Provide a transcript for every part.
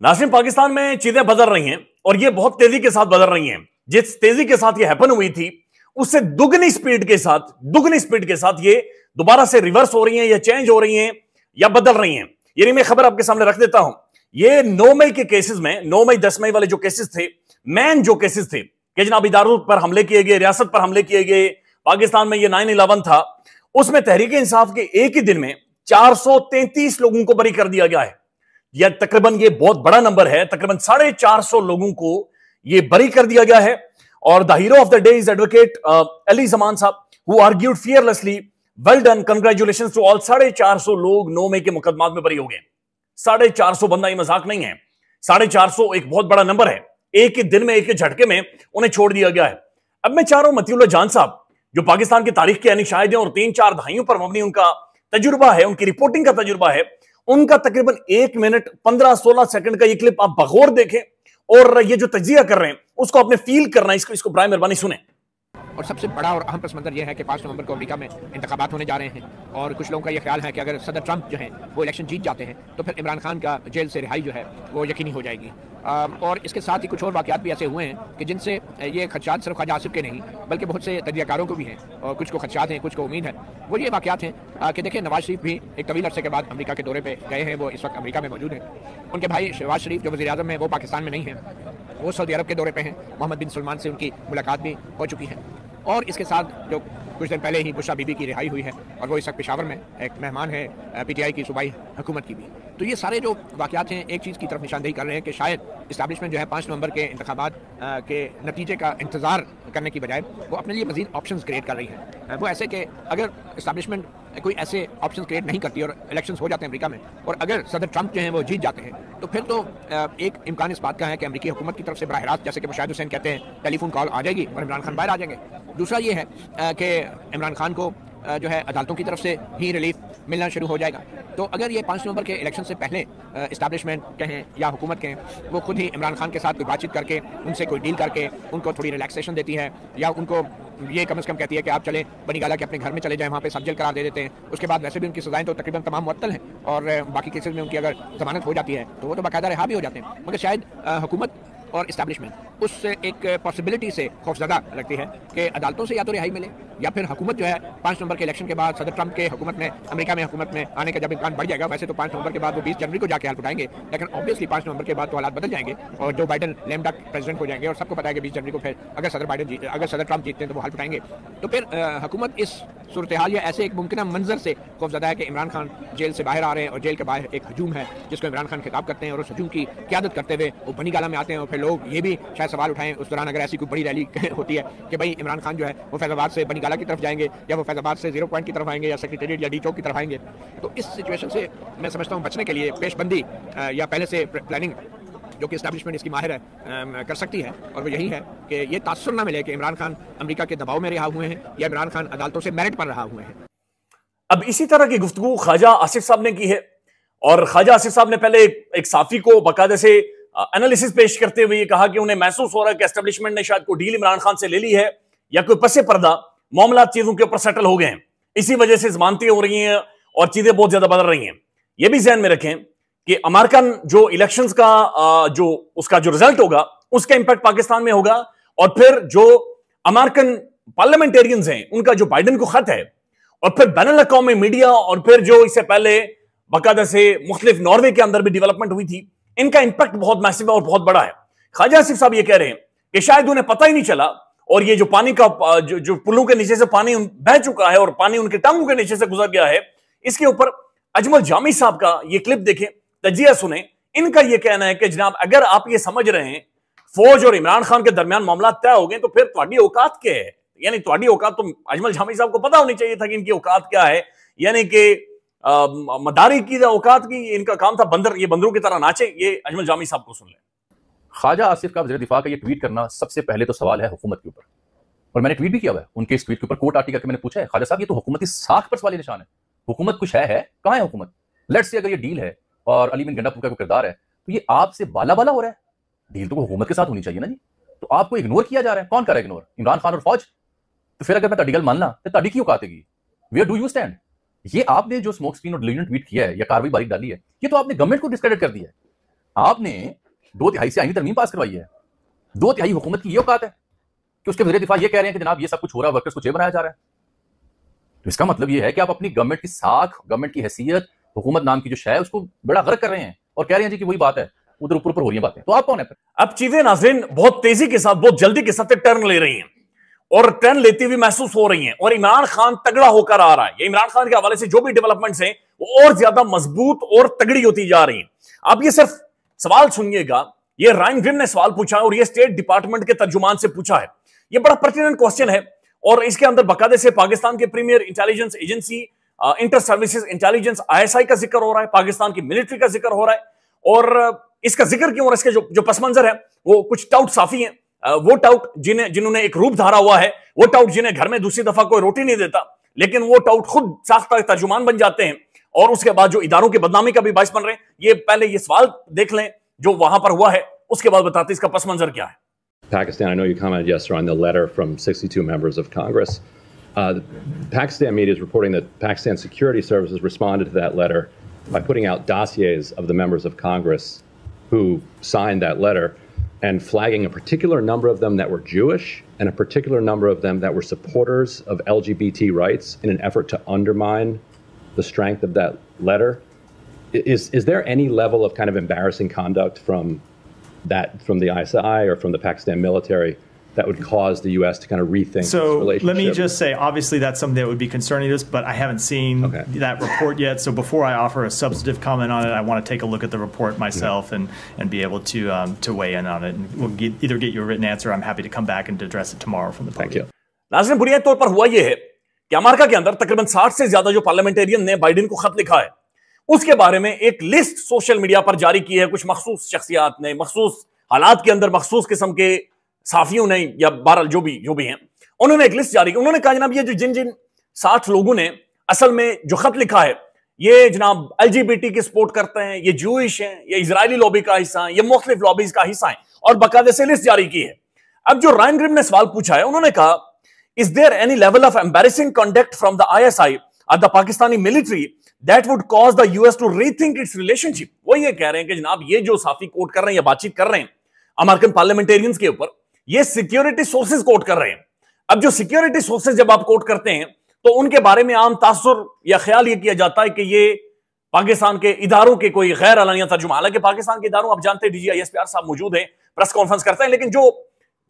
नाज़रीन, पाकिस्तान में चीजें बदल रही हैं और ये बहुत तेजी के साथ बदल रही हैं। जिस तेजी के साथ ये हैपन हुई थी उससे दुगनी स्पीड के साथ ये दोबारा से रिवर्स हो रही हैं या चेंज हो रही हैं या बदल रही हैं। यानी मैं खबर आपके सामने रख देता हूं। ये 9 मई के केसेस में 9 मई 10 मई वाले जो केसेस थे, मेन जो केसेस थे कि जनाब इदारों पर हमले किए गए, रियासत पर हमले किए गए, पाकिस्तान में ये 9/11 था, उसमें तहरीक इंसाफ के एक ही दिन में 433 लोगों को बरी कर दिया गया है। यह तकरीबन ये बहुत बड़ा नंबर है। तकरीबन 450 लोगों को ये बरी कर दिया गया है। और the hero of the day is advocate Ali Zaman साहब, who argued fearlessly. Well done, congratulation to all. 450 लोग 9 मई के मुकदमात में बरी हो गए। 450 बंदा, ये मजाक नहीं है। 450 एक बहुत बड़ा नंबर है। एक ही दिन में, एक ही झटके में उन्हें छोड़ दिया गया है। अब मैं चाह रहा हूं मतीउल्लाह जान साहब, जो पाकिस्तान की तारीख के यानी शायद हैं और 3-4 दहाइयों पर मबनी उनका तजुर्बा है, उनकी रिपोर्टिंग का तजुर्बा है, उनका तकरीबन 1 मिनट 15-16 सेकंड का ये क्लिप आप बगौर देखें और ये जो तजिया कर रहे हैं उसको आपने फील करना है। इसको बराए मेहरबानी सुने। और सबसे बड़ा और अहम पस मंजर यह है कि 5 नवंबर को अमेरिका में इंतखाबात होने जा रहे हैं और कुछ लोगों का यह ख्याल है कि अगर सदर ट्रंप जो हैं वो इलेक्शन जीत जाते हैं तो फिर इमरान खान का जेल से रिहाई जो है वो यकीनी हो जाएगी। और इसके साथ ही कुछ और वाक़यात भी ऐसे हुए हैं कि जिनसे ये खदशात सिर्फ ख्वाजा आसिफ के नहीं बल्कि बहुत से तजियाकारों को भी हैं और कुछ को खदशात हैं, कुछ को उम्मीद है। वो ये वाक़यात हैं कि देखिए, नवाज शरीफ भी एक तवील अरसे के बाद अमेरिका के दौरे पर गए हैं। वो इस वक्त अमेरिका में मौजूद हैं। उनके भाई शहबाज शरीफ जो वज़ीर आज़म हैं वो पाकिस्तान में नहीं हैं, वो सऊदी अरब के दौरे पर हैं। मोहम्मद बिन सलमान से उनकी मुलाकात भी हो चुकी है। और इसके साथ जो कुछ दिन पहले ही बुशरा बीबी की रिहाई हुई है और वो इस वक्त पेशावर में एक मेहमान है पीटीआई की सूबाई हुकूमत की भी। तो ये सारे जो वाक़यात हैं एक चीज़ की तरफ निशानदेही कर रहे हैं कि शायद इस्टेब्लिशमेंट जो है 5 नवंबर के इंतखाबात के नतीजे का इंतज़ार करने की बजाय वो अपने लिए मज़ीद ऑप्शंस क्रिएट कर रही है। वो ऐसे कि अगर इस्टेब्लिशमेंट कोई ऐसे ऑप्शन क्रिएट नहीं करती और इलेक्शंस हो जाते हैं अमेरिका में और अगर सदर ट्रंप जो हैं वो जीत जाते हैं तो फिर तो एक इम्कान इस बात का है कि अमेरिकी हुकूमत की तरफ से बराह रास्त, जैसे कि मुशाहिद हुसैन कहते हैं, टेलीफोन कॉल आ जाएगी और इमरान खान बाहर आ जाएंगे। दूसरा ये है कि इमरान खान को जो है अदालतों की तरफ से ही रिलीफ मिलना शुरू हो जाएगा। तो अगर ये 5 नवंबर के इलेक्शन से पहले इस्टेब्लिशमेंट कहें या हुकूमत कहें वो खुद ही इमरान खान के साथ कोई बातचीत करके उनसे कोई डील करके उनको थोड़ी रिलैक्सेशन देती है या उनको ये कम से कम कहती है कि आप चले बनी गाला के अपने घर में चले जाएं, वहाँ पे सब जेल करार दे देते हैं। उसके बाद वैसे भी उनकी सजाएं तो तकरीबन तमाम मुअत्तल हैं और बाकी केसेस में उनकी अगर जमानत हो जाती है तो वो तो बाकायदा रिहा भी हो जाते हैं। मगर शायद हुकूमत और इस्टेब्लिशमेंट उससे एक पॉसिबिलिटी से खौफजदा लगती है कि अदालतों से या तो रिहाई मिले या फिर हुकूमत जो है 5 नवंबर के इलेक्शन के बाद सदर ट्रंप के हुकूमत में अमेरिका में हुकूमत में आने का जब इम्कान बढ़ जाएगा, वैसे तो 5 नवंबर के बाद वो 20 जनवरी को जाके हाल उठाएंगे, लेकिन ऑब्वियसली 5 नवंबर के बाद तो हालात बदल जाएंगे और जो बाइडन लेम डक प्रेसिडेंट हो जाएंगे और सबको पता है कि 20 जनवरी को फिर अगर सदर ट्रंप जीतते हैं तो वो हाल उठाएंगे। तो फिर हुकूमत इस सूरत हाल या ऐसे एक मुमकिन मंजर से खौफजदा है कि इमरान खान जेल से बाहर आ रहे हैं और जेल के बाहर एक हजूम है जिसको इमरान खान खिताब करते हैं और उस हजूम की क़यादत करते हुए वो बनी गाला में आते हैं। और फिर लोग ये भी शायद सवाल उठाएं उस दौरान अगर ऐसी कोई बड़ी रैली होती है कि भाई इमरान खान जो है वो फैजाबाद से बनी गाला की तरफ जाएंगे या वो फैजाबाद से 0 पॉइंट की तरफ आएंगे या सेक्रेटेरिएट या डी चौक की तरफ आएंगे। तो इस सिचुएशन से मैं समझता हूँ बचने के लिए पेशबंदी या पहले से प्लानिंग जो कि एस्टैब्लिशमेंट इसकी माहिर है कर सकती है और वो यही है कि ये तासुर ना मिले कि इमरान खान अमेरिका के दबाव में रहा हुए हैं या इमरान खान अदालतों से मेरिट पर रहा हुए हैं। अब इसी तरह की गुफ्तगू ख्वाजा आसिफ साहब ने की है और ख्वाजा आसिफ साहब ने पहले एक साफी को बाकायदे से एनालिसिस पेश करते हुए कहा कि उन्हें महसूस हो रहा है कि एस्टेब्लिशमेंट ने शायद कोई डील इमरान खान से ले ली है या कोई पसे पर्दा मामला चीजों के ऊपर सेटल हो गए हैं, इसी वजह से जमानतें हो रही हैं और चीजें बहुत ज्यादा बदल रही हैं। यह भी ध्यान में रखें कि अमेरिकन जो इलेक्शंस का जो उसका जो रिजल्ट होगा उसका इंपैक्ट पाकिस्तान में होगा और फिर जो अमेरिकन पार्लियामेंटेरियंस हैं उनका जो बाइडेन को खत है और फिर बैनुल अक़वामी मीडिया और फिर जो इससे पहले बाकायदा से मुख्तलिफ नॉर्वे के अंदर भी डेवलपमेंट हुई थी, इनका इंपैक्ट बहुत मैसिव और बहुत बड़ा है। ख्वाजा आसिफ साहब ये कह रहे हैं कि शायद उन्हें पता ही नहीं चला और ये जो पानी का जो पुलों के नीचे से पानी बह चुका है और पानी उनके टांगों के नीचे से गुजर गया है, इसके ऊपर अजमल जामी साहब का ये क्लिप देखें, तजिया सुने। इनका ये कहना है कि जनाब अगर आप ये समझ रहे हैं फौज और इमरान खान के दरमियान मामला तय हो गए तो फिर तुम्हारी औकात क्या है? यानी तुम्हारी औकात तो अजमल जामी साहब को पता होनी चाहिए था कि इनकी औकात क्या है। यानी कि मदारी की औकात की इनका काम था बंदर, ये बंदरों की तरह नाचे। ये अजमल जामी साहब को सुन ले। ख्वाजा आसिफ का वज़ीर दिफा का ये ट्वीट करना, सबसे पहले तो सवाल है हुकूमत के ऊपर और मैंने ट्वीट भी किया हुआ है। उनके इस ट्वीट के ऊपर कोट आर्टिकल करके मैंने पूछा है, ख्वाजा साहब ये तो हुकूमत की साख पर सवाल निशान है। हुकूमत कुछ है कहां है हुकूमत? लेट्स से अगर ये डील है और अली बिन गंडापुर का कोई किरदार है तो ये आपसे बाला बाला हो रहा है। डील तो हुकूमत के साथ होनी चाहिए ना जी, तो आपको इग्नोर किया जा रहा है। कौन कर रहा है इग्नोर? इमरान खान और फौज। तो फिर अगर मैं ताड़ी गल मानना तो ताड़ी की औकात है? Where do you stand? ये आपने जो स्मोक स्क्रीन और डिलीजन ट्वीट किया है या कार्रवाई बारीक डाली है, ये तो आपने गवर्नमेंट को डिस्क्रेडिट कर दिया है। आपने 2/3 से आईनी तरमीम पास करवाई है। 2/3 हुकूमत की ये औकात है कि उसके वज़ीर दिफा ये कह रहे हैं कि जनाब ये सब कुछ हो रहा है, वर्कर्स को जेल बनाया जा रहा है। तो इसका मतलब ये है कि आप अपनी गवर्नमेंट की साख, गवर्नमेंट की हैसियत, हुकूमत नाम की जो शय है उसको बड़ा गर्क कर रहे हैं और कह रहे हैं जी कि वही बात है, उधर ऊपर ऊपर हो रही है बातें। तो आप कौन है फिर? अब चीजें नाज़रीन बहुत तेजी के साथ, बहुत जल्दी के साथ टर्न ले रही हैं और टर्न लेती हुई महसूस हो रही हैं और इमरान खान तगड़ा होकर आ रहा है। ये इमरान खान के हवाले से जो भी डेवलपमेंट्स हैं वो और ज्यादा मजबूत और तगड़ी होती जा रही हैं। आप ये सिर्फ सवाल सुनिएगा, ये रायन ग्रिम ने सवाल पूछा है और ये स्टेट डिपार्टमेंट के तर्जुमान से पूछा है। ये बड़ा पर्टिनेंट क्वेश्चन है और इसके अंदर बाकायदे से पाकिस्तान के premier intelligence agency inter services intelligence ISI का जिक्र हो रहा है, पाकिस्तान की मिलिट्री का जिक्र हो रहा है। और इसका जिक्र क्यों? और इसके जो पस मंजर है वो कुछ टाउट साफी हैं, वो टाउट जिन्होंने एक रूप धारा हुआ है, वो टाउट जिन्हें घर में दूसरी दफा कोई रोटी नहीं देता, लेकिन वो टाउट खुद साख्ता तर्जुमान बन जाते हैं और उसके बाद जो इदारों की बदनामी का भी बाइस बन रहे हैं। ये पहले ये सवाल देख लें जो वहां पर हुआ है, उसके बाद बताते इसका पस मंजर क्या है। Pakistan, I know you commented yesterday on the letter from 62 members of Congress. The Pakistan media is reporting that Pakistan security services responded to that letter by putting out dossiers of the members of Congress who signed that letter and flagging a particular number of them that were Jewish and a particular number of them that were supporters of LGBT rights in an effort to undermine the strength of that letter. Is there any level of kind of embarrassing conduct from the ISI or from the Pakistan military that would cause the U.S. to kind of rethink this relationship? Let me just say, obviously that's something that would be concerning to us, but I haven't seen that report yet. So before I offer a substantive comment on it, I want to take a look at the report myself and be able to weigh in on it. And we'll either get you a written answer. I'm happy to come back and address it tomorrow from the podium. नाज़रीन, बुनियादी तौर पर हुआ यह है कि America के अंदर तकरीबन 60 से ज्यादा जो पार्लियामेंटेरियन ने बाइडेन को खत लिखा है, उसके बारे में एक लिस्ट सोशल मीडिया पर जारी की है। कुछ मखसूस शख्सियात ने, मखसूस हालात के अंदर मखसूस किस्म के साफियों ने, या बहरहाल जो भी हैं, उन्होंने एक लिस्ट जारी की। उन्होंने कहा जनाब ये जो जिन 60 लोगों ने असल में जो खत लिखा है, ये जनाब LGBT की सपोर्ट करते हैं, ये जूइश हैं, ये इजरायली लॉबी का हिस्सा है, ये मुख्तलिफ लॉबीज का हिस्सा है, और बाकायदे से लिस्ट जारी की है। अब जो रायन ग्रिम ने सवाल पूछा है, उन्होंने कहा is there any level of embarrassing conduct from the ISI और the Pakistani military that would cause the US to rethink its relationship. वो ये कह रहे हैं कि जनाब ये जो साफी कोट कर रहे हैं या बातचीत कर रहे हैं अमेरिकन पार्लियामेंटेरियंस के ऊपर, ये सिक्योरिटी सोर्सेज कोट कर रहे हैं। अब जो सिक्योरिटी सोर्सेज जब आप कोट करते हैं तो उनके बारे में आम तासुर या ख्याल ये किया जाता है कि ये पाकिस्तान के इदारों के कोई गैर अलानिया तर्जुमा। हालांकि पाकिस्तान के इदारों, आप जानते हैं DGI SPR साहब मौजूद हैं, प्रेस कॉन्फ्रेंस करते हैं, लेकिन जो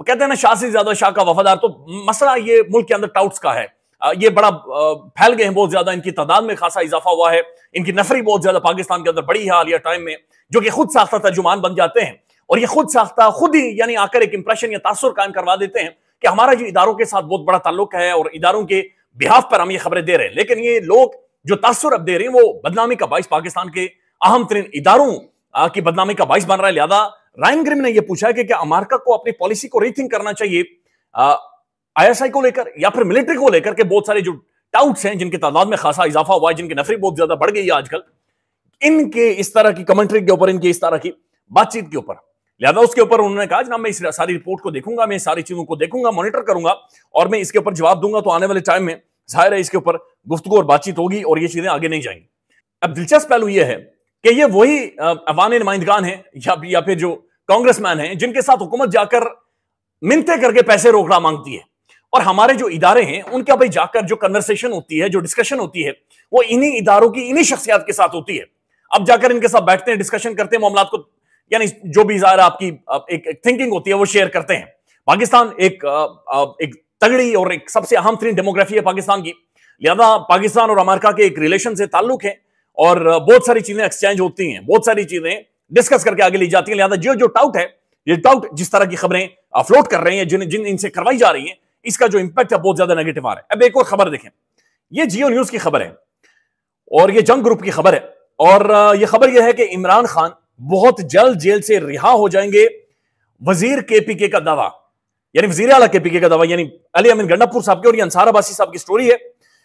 कहते हैं ना शाह से ज्यादा शाह का वफादार, तो मसला ये मुल्क के अंदर टाउट्स का है। ये बड़ा फैल गए हैं बहुत ज्यादा, इनकी तादाद में खासा इजाफा हुआ है, इनकी नफरी बहुत ज्यादा पाकिस्तान के अंदर बड़ी है हालिया टाइम में, जो कि खुद साख्ता तर्जुमान बन जाते हैं और ये खुद साख्ता खुद ही यानी आकर एक इंप्रेशन या तासुर कायम करवा देते हैं कि हमारा जो इदारों के साथ बहुत बड़ा ताल्लुक है और इदारों के बिहाफ पर हम ये खबरें दे रहे हैं। लेकिन ये लोग जो तासुर अब दे रहे हैं वो बदनामी का बाइस, पाकिस्तान के अहम तरीन इदारों की बदनामी का बाइस बन रहा है। लिहाजा रायन ग्रिम ने यह पूछा है कि क्या अमेरिका को अपनी पॉलिसी को रीथिंक करना चाहिए ISI को लेकर या फिर मिलिट्री को लेकर के बहुत सारे जो टाउट्स हैं जिनकी तादाद में खासा इजाफा हुआ है, जिनकी नफरी बहुत ज्यादा बढ़ गई है आजकल, इनके इस तरह की कमेंट्री के ऊपर, इनकी इस तरह की बातचीत के ऊपर। लिहाजा उसके ऊपर उन्होंने कहा जनाब मैं इस सारी रिपोर्ट को देखूंगा, मैं सारी चीजों को देखूंगा, मॉनिटर करूंगा और मैं इसके ऊपर जवाब दूंगा। तो आने वाले टाइम में जाहिर है इसके ऊपर गुफ्तगू और बातचीत होगी और ये चीजें आगे नहीं जाएंगी। अब दिलचस्प पहलू यह है कि ये वही अवामी नुमाइंदगान हैं या फिर जो कांग्रेसमैन हैं जिनके साथ हुकूमत जाकर मिन्नतें करके पैसे रोकड़ा मांगती है, और हमारे जो इदारे हैं उनके भाई जाकर जो कन्वर्सेशन होती है, जो डिस्कशन होती है, वो इन्हीं इदारों की इन्हीं शख्सियात के साथ होती है। अब जाकर इनके साथ बैठते हैं, डिस्कशन करते हैं, मामलात को यानी जो भी ज़ाहिर आपकी एक थिंकिंग होती है वो शेयर करते हैं। पाकिस्तान एक तगड़ी और एक सबसे अहम तरीन डेमोग्राफी है पाकिस्तान की, लिहाजा पाकिस्तान और अमेरिका के एक रिलेशन से ताल्लुक है और बहुत सारी चीजें एक्सचेंज होती हैं, बहुत सारी चीजें डिस्कस करके आगे ली जाती हैं। लिहाजा जो टाउट है, ये टाउट जिस तरह की खबरें फ्लोट कर रहे हैं, जिन इनसे करवाई जा रही हैं, इसका जो इंपैक्ट है बहुत ज्यादा नेगेटिव आ रहा है। अब एक और खबर देखें, ये जियो न्यूज की खबर है और ये जंग ग्रुप की खबर है, और ये खबर यह है कि इमरान खान बहुत जल्द जेल से रिहा हो जाएंगे। वजीर KPK का दावा, यानी वजीर आला KPK का दावा, यानी अली अमीन गंडापुर साहब की और ये अंसार अब्बासी साहब की स्टोरी है।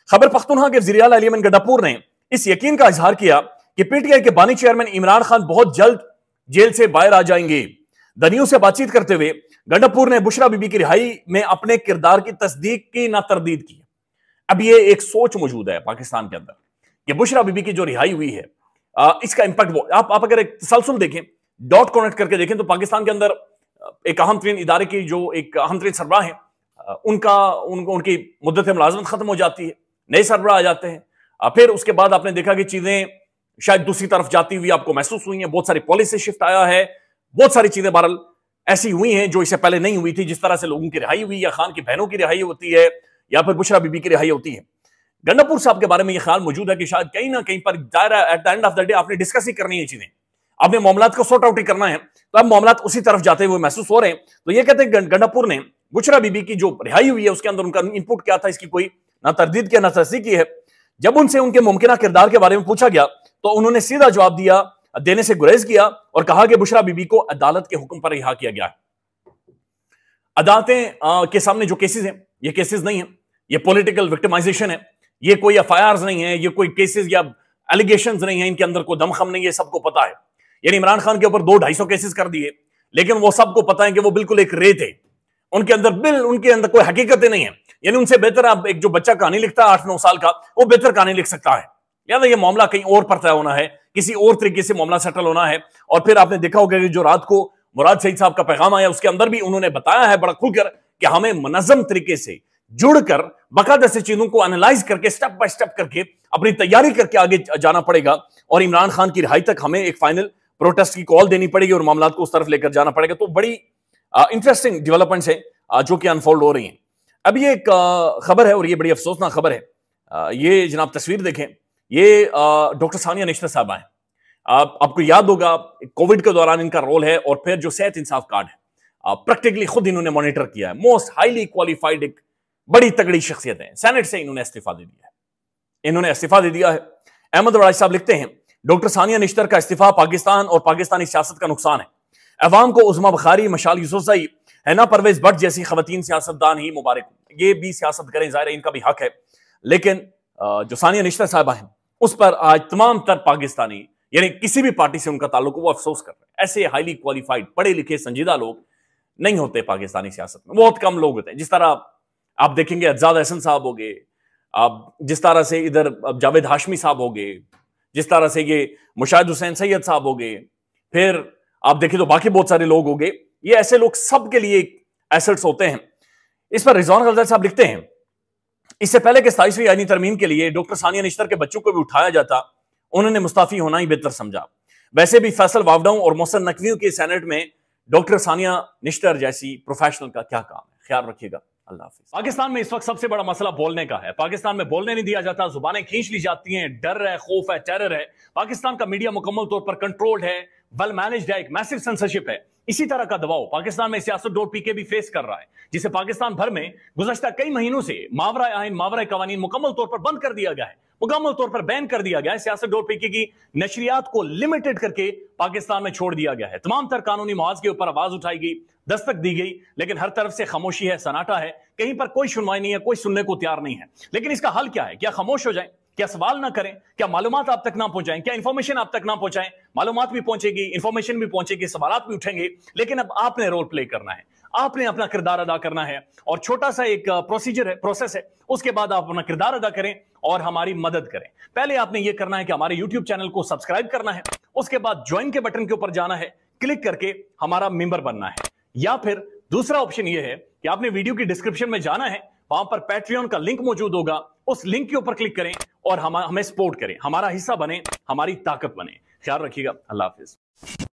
खबर पख्तूनख्वा के वजीर आला अली अमीन गंडापुर ने इस यकीन का इजहार किया कि PTI के बानी चेयरमैन इमरान खान बहुत जल्द जेल से बाहर आ जाएंगे। द न्यूज से बातचीत करते हुए गंडापुर ने बुशरा बीबी की रिहाई में अपने किरदार की तस्दीक की, ना तरदीद की। अब ये एक सोच मौजूद है पाकिस्तान के अंदर कि बुशरा बीबी की जो रिहाई हुई है, इसका इंपैक्ट आप अगर एक तसलसल देखें, डॉट कनेक्ट करके देखें तो पाकिस्तान के अंदर एक अहम तरीन इदारे की जो एक अहम तरीन सरबराह है, उनकी मुद्दत मुलाजमत खत्म हो जाती है, नए सरबराह आ जाते हैं। फिर उसके बाद आपने देखा कि चीजें शायद दूसरी तरफ जाती हुई आपको महसूस हुई हैं, बहुत सारी पॉलिसी शिफ्ट आया है, बहुत सारी चीजें बहरहाल ऐसी हुई हैं जो इससे पहले नहीं हुई थी। जिस तरह से लोगों की रिहाई हुई, या खान की बहनों की रिहाई होती है, या फिर बुशरा बीबी की रिहाई होती है। गंडापुर साहब के बारे में यह ख्याल मौजूद है कि शायद कहीं ना कहीं पर दायरा at the end of the day आपने डिस्कस ही करनी है चीजें, आपने मामलात को सॉर्ट आउट ही करना है, तो अब मामलात उसी तरफ जाते हुए महसूस हो रहे हैं। तो ये कहते हैं गंडापुर ने बुशरा बीबी की जो रिहाई हुई है उसके अंदर उनका इनपुट क्या था, इसकी कोई ना तरदीद की ना तस्दीक की है। जब उनसे उनके मुमकिन किरदार के बारे में पूछा गया तो उन्होंने सीधा जवाब दिया, देने से गुरेज किया और कहा कि बुशरा बीबी को अदालत के हुक्म पर रिहा किया गया है। अदालतें के सामने जो केसेस हैं, ये केसेस नहीं है, ये पॉलिटिकल विक्टिमाइजेशन है, ये कोई एफआईआर नहीं है, ये कोई केसेस या एलिगेशंस नहीं है, इनके अंदर कोई दमखम नहीं है, सबको पता है। यानी इमरान खान के ऊपर 200-250 केसेस कर दिए, लेकिन वो सबको पता है कि वो बिल्कुल एक रेत है, उनके अंदर कोई हकीकत नहीं है। यानी उनसे बेहतर आप एक जो बच्चा कहानी लिखता है 8-9 साल का, वो बेहतर कहानी लिख सकता है। याद है ये मामला कहीं और पर तय होना है, किसी और तरीके से मामला सेटल होना है। और फिर आपने देखा होगा कि जो रात को मुराद सईद साहब का पैगाम आया उसके अंदर भी उन्होंने बताया है बड़ा खुलकर कि हमें मुनज़्ज़म तरीके से जुड़कर बाकायदा से चीजों को एनालाइज करके स्टेप बाय स्टेप करके अपनी तैयारी करके आगे जाना पड़ेगा, और इमरान खान की रिहाई तक हमें एक फाइनल प्रोटेस्ट की कॉल देनी पड़ेगी और मामलात को उस तरफ लेकर जाना पड़ेगा। तो बड़ी इंटरेस्टिंग डेवलपमेंट्स है जो कि अनफोल्ड हो रही हैं। अब ये एक खबर है और ये बड़ी अफसोसनाक खबर है। ये जनाब तस्वीर देखें, ये डॉक्टर सानिया निश्तर साहब हैं। आपको याद होगा कोविड के दौरान इनका रोल है, और फिर जो सेहत इंसाफ कार्ड है प्रैक्टिकली खुद इन्होंने मॉनिटर किया है। मोस्ट हाईली क्वालिफाइड एक बड़ी तगड़ी शख्सियत है, सेनेट से इन्होंने इस्तीफा दे दिया है, अहमद वराज साहब लिखते हैं, डॉक्टर सानिया निश्तर का इस्तीफा पाकिस्तान और पाकिस्तानी सियासत का नुकसान है। अवाम को उस्मा बुखारी, मशाल यूसुफजई, हैना परवेज भट्ट जैसी खवातीन सियासतदान ही मुबारक। ये भी सियासत करें, जाहिर है इनका भी हक है, लेकिन जो सानिया निश्तर साहबा है उस पर आज तमाम तर पाकिस्तानी, यानी किसी भी पार्टी से उनका ताल्लुक, वो अफसोस कर रहे हैं। ऐसे हाईली क्वालिफाइड, पढ़े लिखे, संजीदा लोग नहीं होते पाकिस्तानी सियासत में, बहुत कम लोग होते हैं। जिस तरह आप देखेंगे अज्जाद हसन साहब हो गए, आप जिस तरह से इधर जावेद हाशमी साहब हो गए, जिस तरह से ये मुशाहिद हुसैन सैयद साहब हो गए, फिर आप देखें तो बाकी बहुत सारे लोग हो गए। ये ऐसे लोग सबके लिए एसेट्स होते हैं। इस पर रिजवान गजल साहब लिखते हैं, इससे पहले कि 27वीं आईनी तरमीम के लिए डॉक्टर सानिया निश्तर के बच्चों को भी उठाया जाता, उन्होंने मुस्ताफी होना ही बेहतर समझा। वैसे भी फैसल वावडाओं और मोहसिन नकवियों के सेनेट में डॉक्टर सानिया निश्तर जैसी प्रोफेशनल का क्या काम है। ख्याल रखिएगा, अल्लाह हाफिज। पाकिस्तान में इस वक्त सबसे बड़ा मसला बोलने का है। पाकिस्तान में बोलने नहीं दिया जाता, जुबानें खींच ली जाती हैं, डर है, खौफ है, टेरर है। पाकिस्तान का मीडिया मुकम्मल तौर पर कंट्रोल्ड है, वेल मैनेज्ड है, एक मैसिव सेंसरशिप है। इसी तरह का दबाव पाकिस्तान में सियासत.pk भी फेस कर रहा है, जिसे पाकिस्तान भर में गुज़श्ता कई महीनों से मावरा आइन, मावरा कवानीन मुकम्मल तौर पर बंद कर दिया गया है, मुकम्मल तौर पर बैन कर दिया गया है। सियासत.pk की नशरियात को लिमिटेड करके पाकिस्तान में छोड़ दिया गया है। तमाम तर कानूनी मुआज के ऊपर आवाज उठाई गई, दस्तक दी गई, लेकिन हर तरफ से खामोशी है, सन्नाटा है, कहीं पर कोई सुनवाई नहीं है, कोई सुनने को तैयार नहीं है। लेकिन इसका हल क्या है? क्या खामोश हो जाए? क्या सवाल ना करें? क्या मालूमात आप तक ना पहुंचाएं? क्या इंफॉर्मेशन आप तक ना पहुंचाएं? मालूमात भी पहुंचेगी, इंफॉर्मेशन भी पहुंचेगी, सवालात भी उठेंगे, लेकिन अब आपने रोल प्ले करना है, आपने अपना किरदार अदा करना है। और छोटा सा एक प्रोसीजर है, प्रोसेस है, उसके बाद आप अपना किरदार अदा करें और हमारी मदद करें। पहले आपने यह करना है कि हमारे YouTube चैनल को सब्सक्राइब करना है, उसके बाद ज्वाइन के बटन के ऊपर जाना है, क्लिक करके हमारा मेंबर बनना है। या फिर दूसरा ऑप्शन यह है कि आपने वीडियो की डिस्क्रिप्शन में जाना है, वहां पर पैट्रियन का लिंक मौजूद होगा, उस लिंक के ऊपर क्लिक करें और हमें सपोर्ट करें, हमारा हिस्सा बने, हमारी ताकत बने। ख्याल रखिएगा, अल्लाह हाफिज।